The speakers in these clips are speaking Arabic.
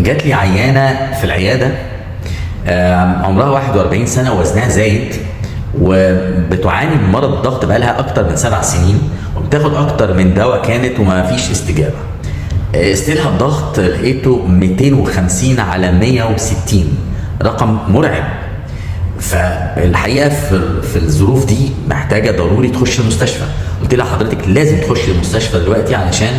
جات لي عيانه في العياده، عمرها 41 سنه ووزنها زايد، وبتعاني من مرض الضغط بقالها اكتر من 7 سنين، وبتاخد اكتر من دواء كانت وما فيش استجابه. استلها الضغط لقيته 250 على 160، رقم مرعب. فالحقيقه في الظروف دي محتاجه ضروري تخش المستشفى. قلت لها حضرتك لازم تخش المستشفى دلوقتي علشان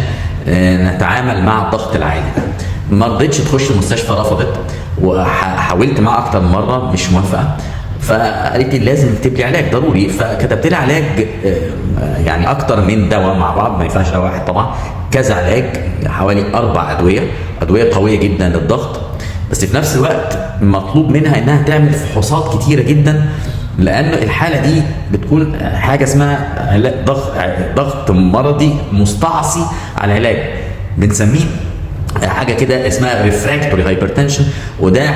نتعامل مع الضغط العالي ده. ما رضتش تخش المستشفى، رفضت، وحاولت معاها اكتر من مره مش موافقه. فقالت لي لازم تكتب لي علاج ضروري، فكتبت لي علاج يعني اكتر من دواء مع بعض، ما ينفعش دواء واحد طبعا، كذا علاج، حوالي 4 ادويه قويه جدا للضغط. بس في نفس الوقت مطلوب منها انها تعمل فحوصات كتيره جدا، لان الحاله دي بتكون حاجه اسمها ضغط مرضي مستعصي على العلاج، بنسميه حاجه كده اسمها ريفراكتوري هايبرتنشن، وده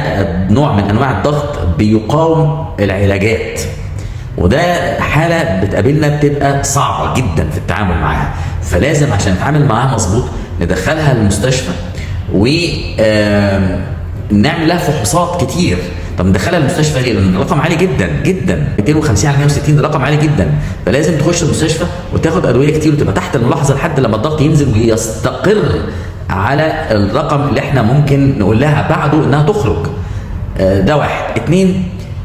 نوع من انواع الضغط بيقاوم العلاجات، وده حاله بتقابلنا بتبقى صعبه جدا في التعامل معاها. فلازم عشان نتعامل معاها مظبوط ندخلها المستشفى ونعمل لها فحوصات كتير. طب ندخلها المستشفى ليه؟ لان الرقم عالي جدا جدا، 250 على 160 ده رقم عالي جدا. فلازم تخش المستشفى وتاخد ادويه كتير وتبقى تحت الملاحظه لحد لما الضغط ينزل ويستقر على الرقم اللي احنا ممكن نقول لها بعده انها تخرج. ده 1. 2،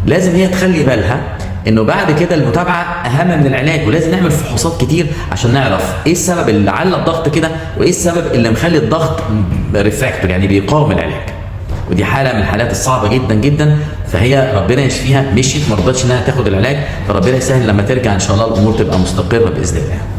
لازم هي تخلي بالها انه بعد كده المتابعه اهم من العلاج، ولازم نعمل فحوصات كتير عشان نعرف ايه السبب اللي علّى الضغط كده، وايه السبب اللي مخلي الضغط ريفراكتور يعني بيقاوم العلاج. ودي حاله من الحالات الصعبه جدا جدا. فهي ربنا يشفيها، مشيت ما رضتش انها تاخد العلاج، فربنا يسهل لما ترجع ان شاء الله الامور تبقى مستقره باذن الله.